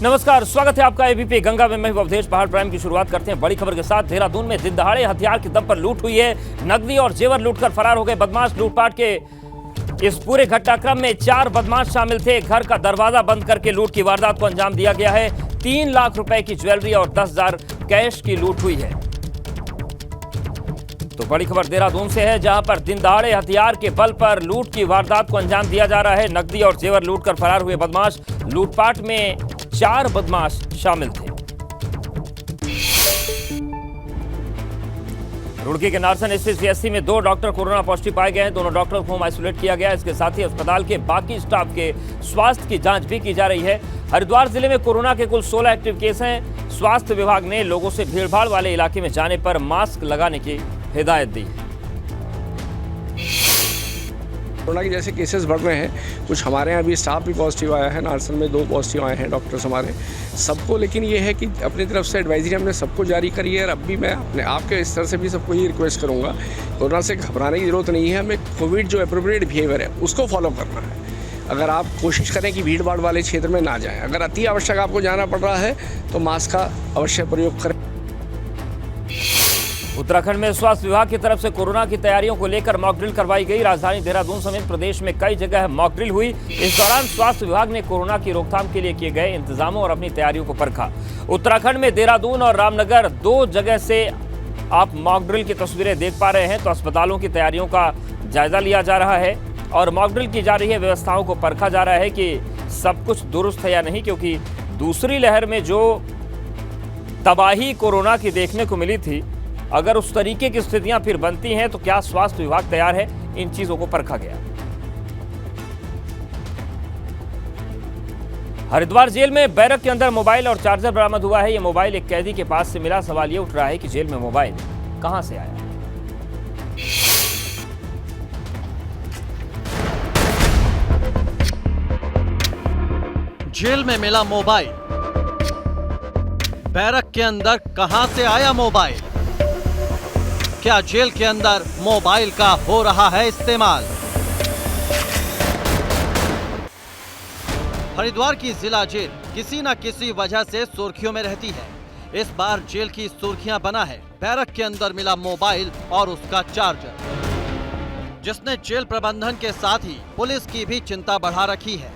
नमस्कार, स्वागत है आपका एबीपी गंगा में। मैं अवधेश। पहाड़ प्राइम की शुरुआत करते हैं बड़ी खबर के साथ। देहरादून में दिन दहाड़े हथियार के दम पर लूट हुई है। नकदी और जेवर लूटकर फरार हो गए बदमाश। लूटपाट के इस पूरे घटनाक्रम में 4 बदमाश शामिल थे। घर का दरवाजा बंद करके लूट की वारदात को अंजाम दिया गया है। 3 लाख रुपए की ज्वेलरी और 10,000 कैश की लूट हुई है। तो बड़ी खबर देहरादून से है, जहां पर दिन दहाड़े हथियार के बल पर लूट की वारदात को अंजाम दिया जा रहा है। नकदी और जेवर लूटकर फरार हुए बदमाश। लूटपाट में 4 बदमाश शामिल थे। रुड़की के नारसन स्थित सीएचसी में 2 डॉक्टर कोरोना पॉजिटिव पाए गए हैं। दोनों डॉक्टरों को होम आइसोलेट किया गया है। इसके साथ ही अस्पताल के बाकी स्टाफ के स्वास्थ्य की जांच भी की जा रही है। हरिद्वार जिले में कोरोना के कुल 16 एक्टिव केस हैं। स्वास्थ्य विभाग ने लोगों से भीड़भाड़ वाले इलाके में जाने पर मास्क लगाने की हिदायत दी है। कोरोना के जैसे केसेस बढ़ रहे हैं, कुछ हमारे यहाँ भी स्टाफ भी पॉजिटिव आया है। नारसन में 2 पॉजिटिव आए हैं डॉक्टर्स हमारे सबको। लेकिन ये है कि अपनी तरफ से एडवाइजरी हमने सबको जारी करी है। और अब भी मैं अपने आपके स्तर से भी सबको ये रिक्वेस्ट करूँगा, कोरोना से घबराने की जरूरत नहीं है। हमें कोविड जो अप्रोप्रिएट बिहेवियर है उसको फॉलो करना है। अगर आप कोशिश करें कि भीड़ भाड़ वाले क्षेत्र में ना जाएँ। अगर अति आवश्यक आपको जाना पड़ रहा है तो मास्क का अवश्य प्रयोग करें। उत्तराखंड में स्वास्थ्य विभाग की तरफ से कोरोना की तैयारियों को लेकर मॉक ड्रिल करवाई गई। राजधानी देहरादून समेत प्रदेश में कई जगह मॉक ड्रिल हुई। इस दौरान स्वास्थ्य विभाग ने कोरोना की रोकथाम के लिए किए गए इंतजामों और अपनी तैयारियों को परखा। उत्तराखंड में देहरादून और रामनगर 2 जगह से आप मॉक ड्रिल की तस्वीरें देख पा रहे हैं। तो अस्पतालों की तैयारियों का जायजा लिया जा रहा है और मॉक ड्रिल की जा रही है। व्यवस्थाओं को परखा जा रहा है कि सब कुछ दुरुस्त है या नहीं, क्योंकि दूसरी लहर में जो तबाही कोरोना की देखने को मिली थी, अगर उस तरीके की स्थितियां फिर बनती हैं तो क्या स्वास्थ्य विभाग तैयार है, इन चीजों को परखा गया। हरिद्वार जेल में बैरक के अंदर मोबाइल और चार्जर बरामद हुआ है। यह मोबाइल एक कैदी के पास से मिला। सवाल यह उठ रहा है कि जेल में मोबाइल कहां से आया। जेल में मिला मोबाइल, बैरक के अंदर कहां से आया मोबाइल? क्या जेल के अंदर मोबाइल का हो रहा है इस्तेमाल? हरिद्वार की जिला जेल किसी न किसी वजह से सुर्खियों में रहती है। इस बार जेल की सुर्खियां बना है बैरक के अंदर मिला मोबाइल और उसका चार्जर, जिसने जेल प्रबंधन के साथ ही पुलिस की भी चिंता बढ़ा रखी है।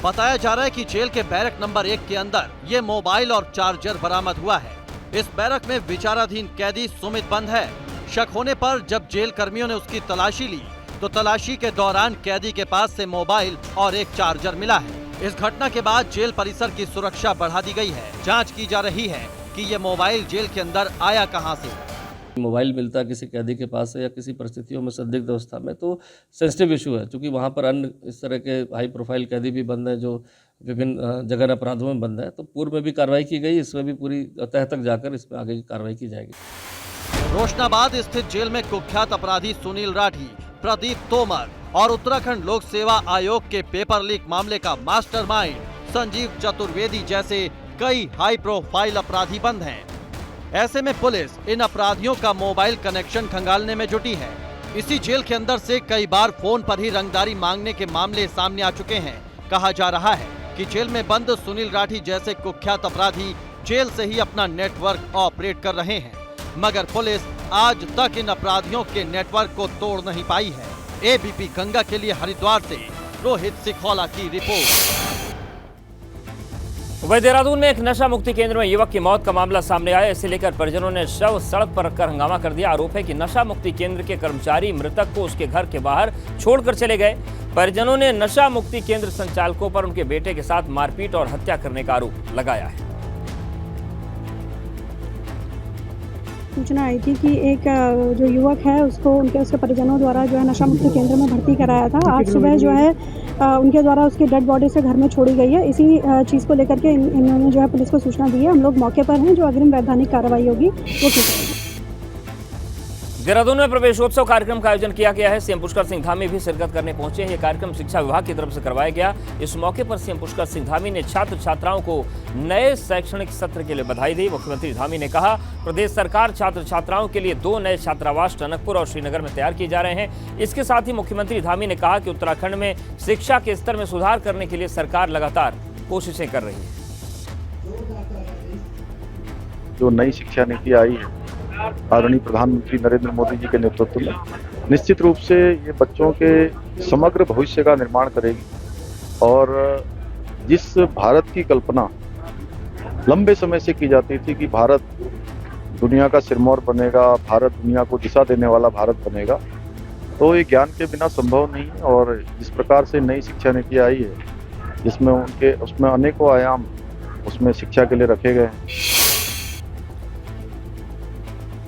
बताया जा रहा है कि जेल के बैरक नंबर 1 के अंदर ये मोबाइल और चार्जर बरामद हुआ है। इस बैरक में विचाराधीन कैदी सुमित बंद है। शक होने पर जब जेल कर्मियों ने उसकी तलाशी ली तो तलाशी के दौरान कैदी के पास से मोबाइल और एक चार्जर मिला है। इस घटना के बाद जेल परिसर की सुरक्षा बढ़ा दी गई है। जांच की जा रही है कि ये मोबाइल जेल के अंदर आया कहां से। मोबाइल मिलता किसी कैदी के पास से या किसी परिस्थितियों में संदिग्ध अवस्था में तो सेंसिटिव इशू है, क्योंकि वहाँ पर अन्य इस तरह के हाई प्रोफाइल कैदी भी बंद हैं जो विभिन्न जघन्य अपराधों में बंद है। तो पूर्व में भी कार्रवाई की गई, इसमें भी पूरी तह तक जाकर इसमें आगे की कार्रवाई की जाएगी। रोशनाबाद स्थित जेल में कुख्यात अपराधी सुनील राठी, प्रदीप तोमर और उत्तराखंड लोक सेवा आयोग के पेपर लीक मामले का मास्टरमाइंड संजीव चतुर्वेदी जैसे कई हाई प्रोफाइल अपराधी बंद हैं। ऐसे में पुलिस इन अपराधियों का मोबाइल कनेक्शन खंगालने में जुटी है। इसी जेल के अंदर से कई बार फोन पर ही रंगदारी मांगने के मामले सामने आ चुके हैं। कहा जा रहा है कि जेल में बंद सुनील राठी जैसे कुख्यात अपराधी जेल से ही अपना नेटवर्क ऑपरेट कर रहे हैं, मगर पुलिस आज तक इन अपराधियों के नेटवर्क को तोड़ नहीं पाई है। एबीपी गंगा के लिए हरिद्वार से रोहित सिखौला की रिपोर्ट। वहीं देहरादून में एक नशा मुक्ति केंद्र में युवक की मौत का मामला सामने आया। इसे लेकर परिजनों ने शव सड़क पर रखकर हंगामा कर दिया। आरोप है कि नशा मुक्ति केंद्र के कर्मचारी मृतक को उसके घर के बाहर छोड़कर चले गए। परिजनों ने नशा मुक्ति केंद्र संचालकों पर उनके बेटे के साथ मारपीट और हत्या करने का आरोप लगाया है। सूचना आई थी कि एक जो युवक है उसको उसके परिजनों द्वारा जो है नशा मुक्ति केंद्र में भर्ती कराया था। आज सुबह जो है उनके द्वारा उसकी डेड बॉडी से घर में छोड़ी गई है। इसी चीज़ को लेकर के इन्होंने जो है पुलिस को सूचना दी है। हम लोग मौके पर हैं, जो अग्रिम वैधानिक कार्रवाई होगी वो की जाएगी। देहरादून में प्रवेशोत्सव कार्यक्रम का आयोजन किया गया है। सीएम पुष्कर सिंह धामी भी शिरकत करने पहुंचे हैं। यह कार्यक्रम शिक्षा विभाग की तरफ से करवाया गया। इस मौके पर सीएम पुष्कर सिंह धामी ने छात्र छात्राओं को नए शैक्षणिक सत्र के लिए बधाई दी। मुख्यमंत्री धामी ने कहा, प्रदेश सरकार छात्र छात्राओं के लिए 2 नए छात्रावास टनकपुर और श्रीनगर में तैयार किए जा रहे हैं। इसके साथ ही मुख्यमंत्री धामी ने कहा कि उत्तराखंड में शिक्षा के स्तर में सुधार करने के लिए सरकार लगातार कोशिशें कर रही है। जो नई शिक्षा नीति आई है आदरणीय प्रधानमंत्री नरेंद्र मोदी जी के नेतृत्व में, निश्चित रूप से ये बच्चों के समग्र भविष्य का निर्माण करेगी और जिस भारत की कल्पना लंबे समय से की जाती थी कि भारत दुनिया का सिरमौर बनेगा, भारत दुनिया को दिशा देने वाला भारत बनेगा, तो ये ज्ञान के बिना संभव नहीं है। और जिस प्रकार से नई शिक्षा नीति आई है जिसमें उसमें अनेकों आयाम उसमें शिक्षा के लिए रखे गए हैं।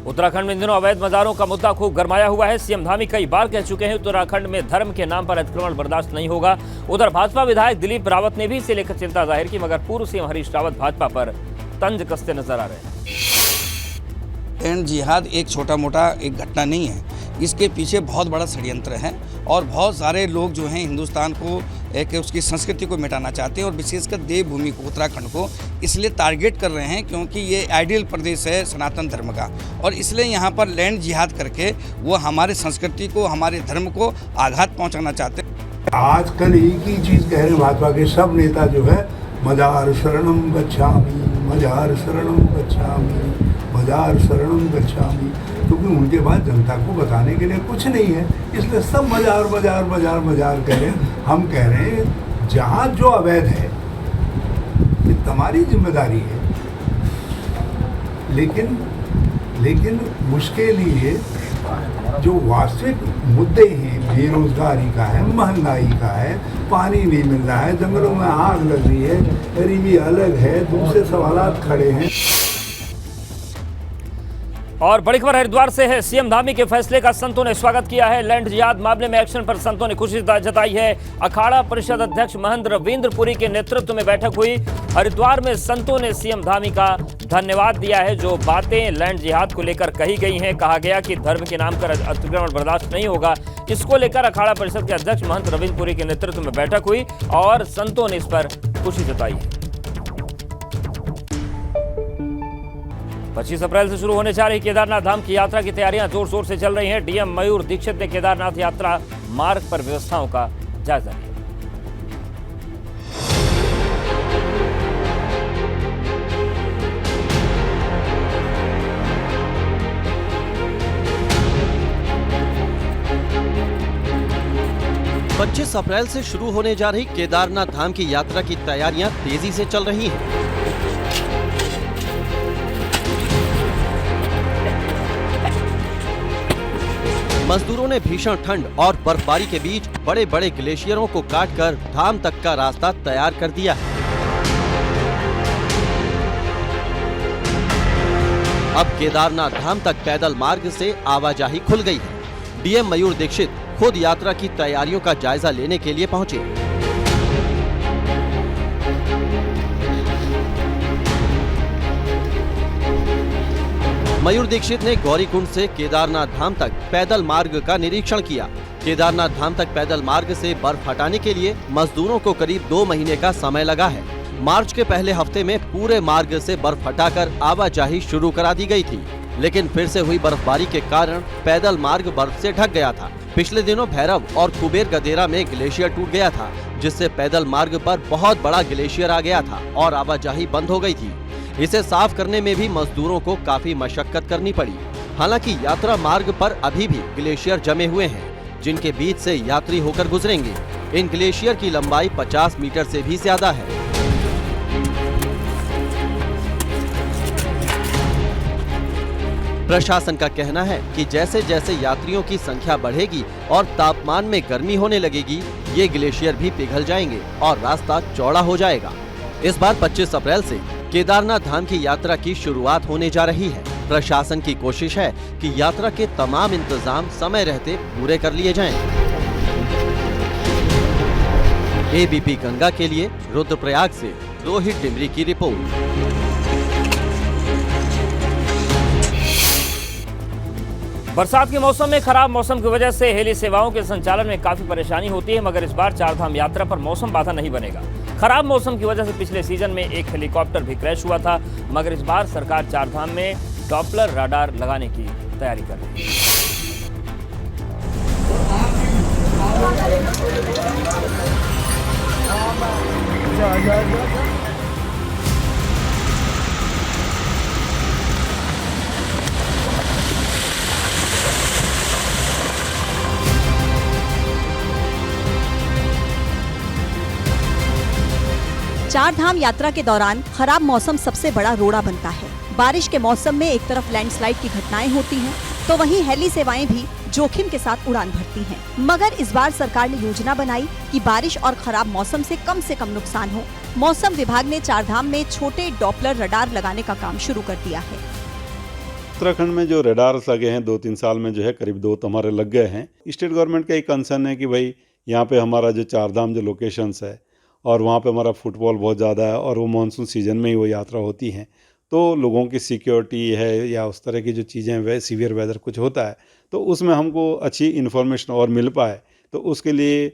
उत्तराखंड में इन दिनों अवैध मज़ारों का मुद्दा खूब गरमाया हुआ है। सीएम धामी कई बार कह चुके हैं उत्तराखंड में धर्म के नाम पर अतिक्रमण बर्दाश्त नहीं होगा। उधर भाजपा विधायक दिलीप रावत ने भी इसे लेकर चिंता जाहिर की, मगर पूर्व सीएम हरीश रावत भाजपा पर तंज कसते नजर आ रहे हैं। लैंड जिहाद एक छोटा मोटा एक घटना नहीं है, इसके पीछे बहुत बड़ा षड्यंत्र है और बहुत सारे लोग जो हैं हिंदुस्तान को एक उसकी संस्कृति को मिटाना चाहते हैं और विशेषकर देवभूमि को, उत्तराखंड को इसलिए टारगेट कर रहे हैं क्योंकि ये आइडियल प्रदेश है सनातन धर्म का, और इसलिए यहाँ पर लैंड जिहाद करके वो हमारे संस्कृति को, हमारे धर्म को आघात पहुँचाना चाहते हैं। आजकल एक ही चीज़ कह रहे हैं भाजपा के सब नेता जो है, मजार शरणम गच्छामि, मजार शरणम गच्छामि, मजार शरणम गच्छामि, क्योंकि उनके पास जनता को बताने के लिए कुछ नहीं है, इसलिए सब मजार मजार मजार मजार कह रहे हैं। हम कह रहे हैं जहाँ जो अवैध है ये तुम्हारी जिम्मेदारी है, लेकिन उसके लिए जो वास्तविक मुद्दे हैं, बेरोजगारी का है, महंगाई का है, पानी नहीं मिल रहा है, जंगलों में आग लग रही है, गरीबी अलग है, दूसरे सवालात खड़े हैं। और बड़ी खबर हरिद्वार से है। सीएम धामी के फैसले का संतों ने स्वागत किया है। लैंड जिहाद मामले में एक्शन पर संतों ने खुशी जताई है। अखाड़ा परिषद अध्यक्ष महंत रविंद्र पुरी के नेतृत्व में बैठक हुई। हरिद्वार में संतों ने सीएम धामी का धन्यवाद दिया है। जो बातें लैंड जिहाद को लेकर कही गई हैं, कहा गया कि धर्म के नाम पर अतिक्रमण बर्दाश्त नहीं होगा, इसको लेकर अखाड़ा परिषद के अध्यक्ष महंत रविंद्र पुरी के नेतृत्व में बैठक हुई और संतों ने इस पर खुशी जताई है। 25 अप्रैल से शुरू होने जा रही केदारनाथ धाम की यात्रा की तैयारियां जोर शोर से चल रही हैं। डीएम मयूर दीक्षित ने केदारनाथ यात्रा मार्ग पर व्यवस्थाओं का जायजा लिया। पच्चीस अप्रैल से शुरू होने जा रही केदारनाथ धाम की यात्रा की तैयारियां तेजी से चल रही हैं। मजदूरों ने भीषण ठंड और बर्फबारी के बीच बड़े बड़े ग्लेशियरों को काटकर धाम तक का रास्ता तैयार कर दिया है। अब केदारनाथ धाम तक पैदल मार्ग से आवाजाही खुल गई है। डीएम मयूर दीक्षित खुद यात्रा की तैयारियों का जायजा लेने के लिए पहुंचे। मयूर दीक्षित ने गौरीकुंड से केदारनाथ धाम तक पैदल मार्ग का निरीक्षण किया। केदारनाथ धाम तक पैदल मार्ग से बर्फ हटाने के लिए मजदूरों को करीब 2 महीने का समय लगा है। मार्च के पहले हफ्ते में पूरे मार्ग से बर्फ हटाकर आवाजाही शुरू करा दी गई थी, लेकिन फिर से हुई बर्फबारी के कारण पैदल मार्ग बर्फ से ढक गया था। पिछले दिनों भैरव और कुबेर गदेरा में ग्लेशियर टूट गया था, जिससे पैदल मार्ग पर बहुत बड़ा ग्लेशियर आ गया था और आवाजाही बंद हो गई थी। इसे साफ करने में भी मजदूरों को काफी मशक्कत करनी पड़ी। हालांकि यात्रा मार्ग पर अभी भी ग्लेशियर जमे हुए हैं, जिनके बीच से यात्री होकर गुजरेंगे। इन ग्लेशियर की लंबाई 50 मीटर से भी ज्यादा है। प्रशासन का कहना है कि जैसे जैसे यात्रियों की संख्या बढ़ेगी और तापमान में गर्मी होने लगेगी, ये ग्लेशियर भी पिघल जाएंगे और रास्ता चौड़ा हो जाएगा। इस बार 25 अप्रैल से केदारनाथ धाम की यात्रा की शुरुआत होने जा रही है। प्रशासन की कोशिश है कि यात्रा के तमाम इंतजाम समय रहते पूरे कर लिए जाएं। एबीपी गंगा के लिए रुद्रप्रयाग से रोहित डिमरी की रिपोर्ट। बरसात के मौसम में खराब मौसम की वजह से हेली सेवाओं के संचालन में काफी परेशानी होती है, मगर इस बार चारधाम यात्रा पर मौसम बाधा नहीं बनेगा। खराब मौसम की वजह से पिछले सीजन में एक हेलीकॉप्टर भी क्रैश हुआ था, मगर इस बार सरकार चारधाम में डॉपलर राडार लगाने की तैयारी कर रही है। चार धाम यात्रा के दौरान खराब मौसम सबसे बड़ा रोड़ा बनता है। बारिश के मौसम में एक तरफ लैंडस्लाइड की घटनाएं होती हैं, तो वहीं हेली सेवाएं भी जोखिम के साथ उड़ान भरती हैं। मगर इस बार सरकार ने योजना बनाई कि बारिश और खराब मौसम से कम नुकसान हो। मौसम विभाग ने चार धाम में छोटे डॉपलर रडार लगाने का काम शुरू कर दिया है। उत्तराखंड में जो रडार्स लगे हैं 2-3 साल में जो है करीब 2 तो हमारे लग गए हैं। स्टेट गवर्नमेंट का एक कंसर्न है कि भाई यहाँ पे हमारा जो चार धाम जो लोकेशंस है और वहाँ पे हमारा फुटफॉल बहुत ज़्यादा है और वो मानसून सीजन में ही वो यात्रा होती हैं, तो लोगों की सिक्योरिटी है या उस तरह की जो चीज़ें हैं, वह सीवियर वेदर कुछ होता है तो उसमें हमको अच्छी इन्फॉर्मेशन और मिल पाए, तो उसके लिए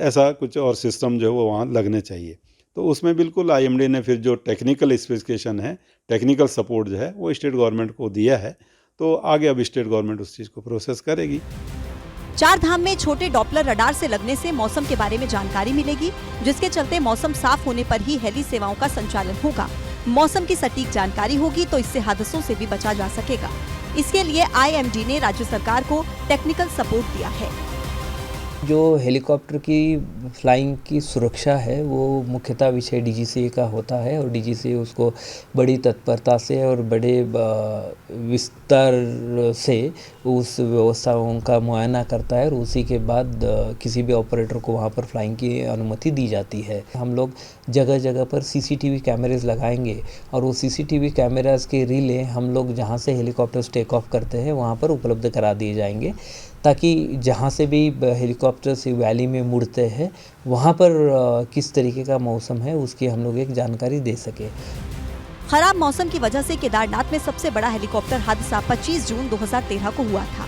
ऐसा कुछ और सिस्टम जो है वो वहाँ लगने चाहिए। तो उसमें बिल्कुल IMD ने फिर जो टेक्निकल स्पेसिफिकेशन है, टेक्निकल सपोर्ट जो है वो स्टेट गवर्नमेंट को दिया है, तो आगे अब स्टेट गवर्नमेंट उस चीज़ को प्रोसेस करेगी। चार धाम में छोटे डॉपलर रडार से लगने से मौसम के बारे में जानकारी मिलेगी, जिसके चलते मौसम साफ होने पर ही हेली सेवाओं का संचालन होगा। मौसम की सटीक जानकारी होगी तो इससे हादसों से भी बचा जा सकेगा। इसके लिए IMD ने राज्य सरकार को टेक्निकल सपोर्ट दिया है। जो हेलीकॉप्टर की फ्लाइंग की सुरक्षा है वो मुख्यतः विषय DGCA का होता है और DGCA उसको बड़ी तत्परता से और बड़े विस्तार से उस व्यवस्थाओं का मुआयना करता है और उसी के बाद किसी भी ऑपरेटर को वहाँ पर फ्लाइंग की अनुमति दी जाती है। हम लोग जगह जगह पर CCTV कैमरेज लगाएंगे और वो CCTV कैमरास के रिले हम लोग जहाँ से हेलीकॉप्टर्स टेक ऑफ करते हैं वहाँ पर उपलब्ध करा दिए जाएंगे, ताकि जहाँ से भी हेलीकॉप्टर से वैली में मुड़ते हैं वहाँ पर किस तरीके का मौसम है उसकी हम लोग एक जानकारी दे सके। खराब मौसम की वजह से केदारनाथ में सबसे बड़ा हेलीकॉप्टर हादसा 25 जून 2013 को हुआ था।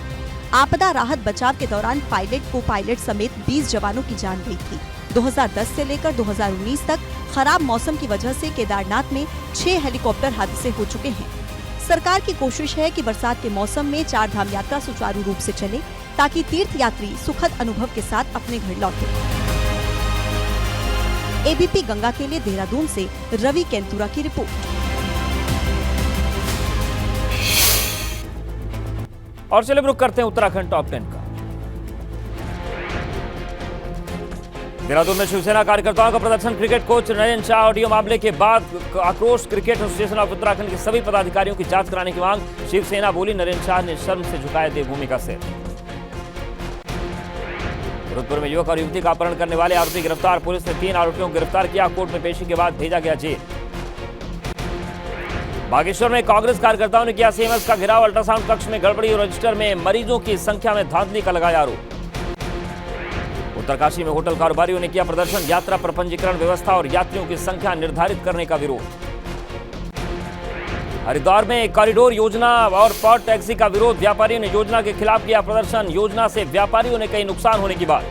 आपदा राहत बचाव के दौरान पायलट को पायलट समेत 20 जवानों की जान गई थी। 2010 से लेकर 2019 तक खराब मौसम की वजह से केदारनाथ में 6 हेलीकॉप्टर हादसे हो चुके हैं। सरकार की कोशिश है कि बरसात के मौसम में चार धाम यात्रा सुचारू रूप से चले, ताकि तीर्थ यात्री सुखद अनुभव के साथ अपने घर लौटे। ABP गंगा के लिए देहरादून से रवि केंतुरा की रिपोर्ट। और चलिए रुक करते हैं उत्तराखंड टॉप 10 का। देहरादून में शिवसेना कार्यकर्ताओं का प्रदर्शन। Cricket coach Narendra Shah audio मामले के बाद आक्रोश। क्रिकेट एसोसिएशन ऑफ उत्तराखंड के सभी पदाधिकारियों की जांच कराने की मांग। शिवसेना बोली, नरेंद्र शाह ने शर्म से झुकाए देवभूमि का सिर। भरतपुर में युवक और युवती का अपहरण करने वाले आरोपी गिरफ्तार। पुलिस ने 3 आरोपियों को गिरफ्तार किया। कोर्ट में पेशी के बाद भेजा गया जेल। बागेश्वर में कांग्रेस कार्यकर्ताओं ने किया CMS का घेराव। अल्ट्रासाउंड कक्ष में गड़बड़ी और रजिस्टर में मरीजों की संख्या में धांधली का लगाया आरोप। उत्तरकाशी में होटल कारोबारियों ने किया प्रदर्शन। यात्रा पर पंजीकरण व्यवस्था और यात्रियों की संख्या निर्धारित करने का विरोध। हरिद्वार में कॉरिडोर योजना और पॉट टैक्सी का विरोध। व्यापारियों ने योजना के खिलाफ किया प्रदर्शन। योजना से व्यापारियों ने कई नुकसान होने की बात।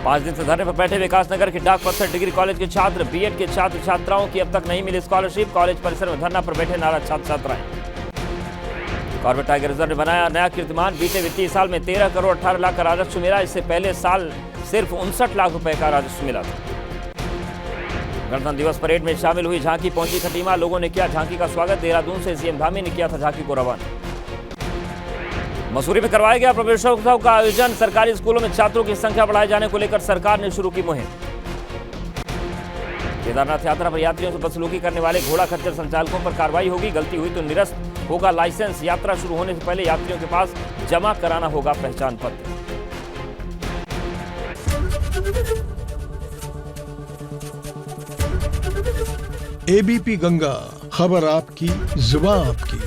5 दिन से धरने पर बैठे विकासनगर के डाक पत्थर डिग्री कॉलेज के छात्र। B.Ed के छात्र छात्राओं की अब तक नहीं मिली स्कॉलरशिप। कॉलेज परिसर में धरना पर बैठे नाराज छात्र छात्राएं। कॉर्बेट टाइगर रिजर्व ने बनाया नया कीर्तिमान। बीते वित्तीय साल में 13 करोड़ 18 लाख का राजस्व मिला। इससे पहले साल सिर्फ 59 लाख रुपए का राजस्व मिला था। गणतंत्र दिवस परेड में शामिल हुई झांकी। पहुंची खटीमा। लोगों ने किया झांकी का स्वागत। देहरादून से CM धामी ने किया था झांकी को रवाना। मसूरी में करवाया गया प्रवेशोत्सव का आयोजन। सरकारी स्कूलों में छात्रों की संख्या बढ़ाए जाने को लेकर सरकार ने शुरू की मुहिम। केदारनाथ यात्रा पर यात्रियों से बदसलूकी करने वाले घोड़ा खच्चर संचालकों पर कार्रवाई होगी। गलती हुई तो निरस्त होगा लाइसेंस। यात्रा शुरू होने से पहले यात्रियों के पास जमा कराना होगा पहचान पत्र। ABP गंगा, खबर आपकी, जुबान आपकी।